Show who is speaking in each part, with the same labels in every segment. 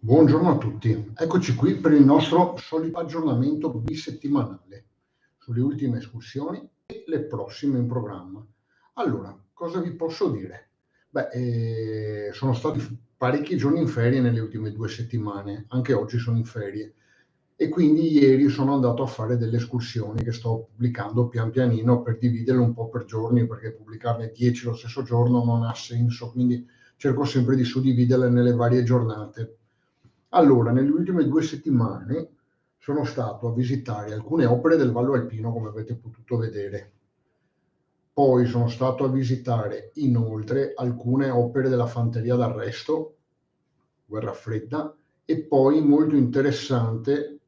Speaker 1: Buongiorno a tutti, eccoci qui per il nostro solito aggiornamento bisettimanale sulle ultime escursioni e le prossime in programma. Allora, cosa vi posso dire? Sono stati parecchi giorni in ferie nelle ultime 2 settimane, anche oggi sono in ferie e quindi ieri sono andato a fare delle escursioni che sto pubblicando pian pianino per dividerle un po' per giorni, perché pubblicarne 10 lo stesso giorno non ha senso, quindi cerco sempre di suddividerle nelle varie giornate. Allora, nelle ultime 2 settimane sono stato a visitare alcune opere del Vallo Alpino, come avete potuto vedere. Poi sono stato a visitare inoltre alcune opere della Fanteria d'Arresto, Guerra Fredda, e poi molto interessante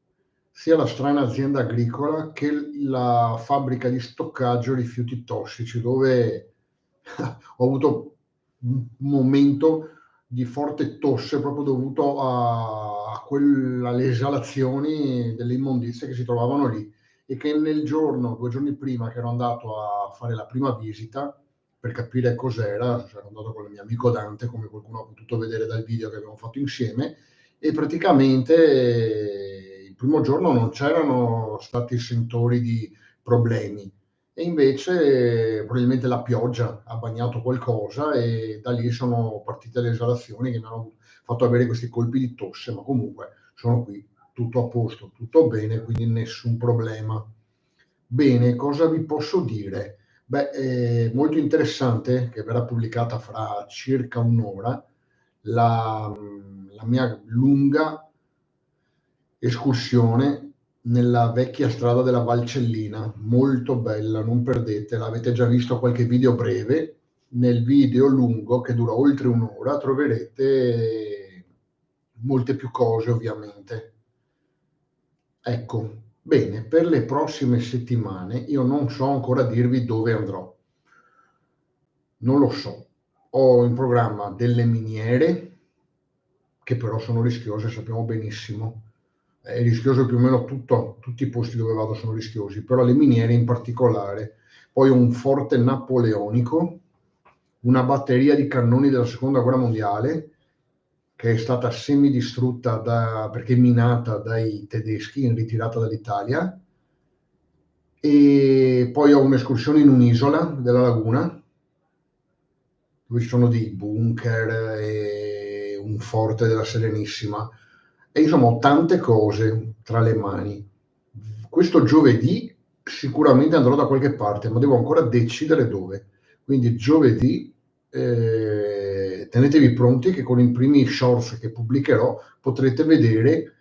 Speaker 1: sia la strana azienda agricola che la fabbrica di stoccaggio rifiuti tossici, dove ho avuto un momento di forte tosse proprio dovuto alle esalazioni delle immondizie che si trovavano lì e che nel giorno, 2 giorni prima che ero andato a fare la prima visita per capire cos'era, ero andato con il mio amico Dante, come qualcuno ha potuto vedere dal video che abbiamo fatto insieme, e praticamente il primo giorno non c'erano stati sentori di problemi e invece probabilmente la pioggia ha bagnato qualcosa e da lì sono partite le esalazioni che mi hanno fatto avere questi colpi di tosse, ma comunque sono qui, tutto a posto, tutto bene, quindi nessun problema. Bene, cosa vi posso dire? Molto interessante che verrà pubblicata fra circa un'ora la mia lunga escursione nella vecchia strada della Valcellina, molto bella, non perdetela. Avete già visto qualche video breve, nel video lungo che dura oltre un'ora troverete molte più cose ovviamente. Ecco, bene, per le prossime settimane io non so ancora dirvi dove andrò. Non lo so. Ho in programma delle miniere, che però sono rischiose, sappiamo benissimo. È rischioso più o meno tutti i posti dove vado sono rischiosi, però le miniere in particolare. Poi un forte napoleonico, una batteria di cannoni della seconda guerra mondiale, che è stata semidistrutta perché minata dai tedeschi in ritirata dall'Italia, e poi ho un'escursione in un'isola della laguna dove ci sono dei bunker e un forte della Serenissima e insomma ho tante cose tra le mani. Questo giovedì sicuramente andrò da qualche parte, ma devo ancora decidere dove. Quindi giovedì tenetevi pronti che con i primi shorts che pubblicherò potrete vedere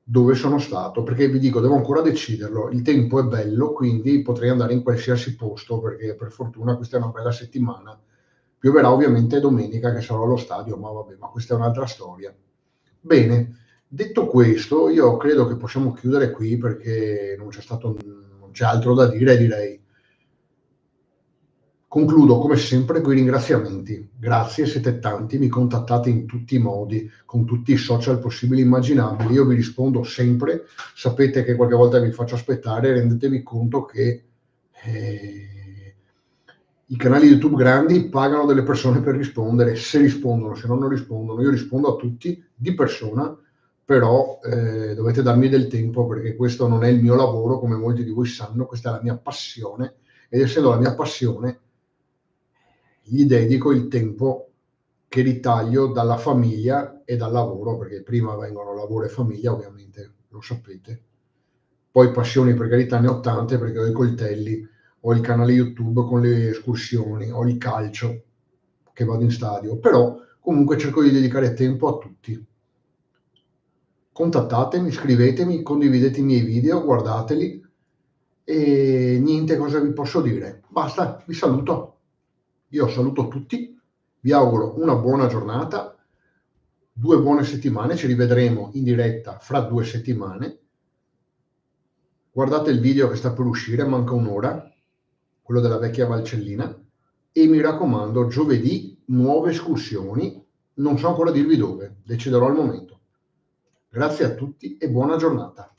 Speaker 1: dove sono stato, perché vi dico, devo ancora deciderlo. Il tempo è bello, quindi potrei andare in qualsiasi posto, perché per fortuna questa è una bella settimana. Pioverà ovviamente domenica che sarò allo stadio, ma vabbè, ma questa è un'altra storia. Bene, detto questo, io credo che possiamo chiudere qui perché non c'è altro da dire, direi. Concludo come sempre con i ringraziamenti. Grazie, siete tanti, mi contattate in tutti i modi, con tutti i social possibili e immaginabili. Io vi rispondo sempre. Sapete che qualche volta vi faccio aspettare, rendetevi conto che i canali YouTube grandi pagano delle persone per rispondere, se rispondono, se no non rispondono. Io rispondo a tutti di persona, però dovete darmi del tempo perché questo non è il mio lavoro, come molti di voi sanno, questa è la mia passione ed essendo la mia passione gli dedico il tempo che ritaglio dalla famiglia e dal lavoro, perché prima vengono lavoro e famiglia, ovviamente, lo sapete. Poi passioni, per carità, ne ho tante, perché ho i coltelli, ho il canale YouTube con le escursioni, ho il calcio, che vado in stadio, però comunque cerco di dedicare tempo a tutti. Contattatemi, scrivetemi, condividete i miei video, guardateli e niente, cosa vi posso dire? Basta, vi saluto. Io saluto tutti, vi auguro una buona giornata, 2 buone settimane, ci rivedremo in diretta fra 2 settimane. Guardate il video che sta per uscire, manca un'ora, quello della vecchia Valcellina, e mi raccomando, giovedì nuove escursioni, non so ancora dirvi dove, deciderò al momento. Grazie a tutti e buona giornata.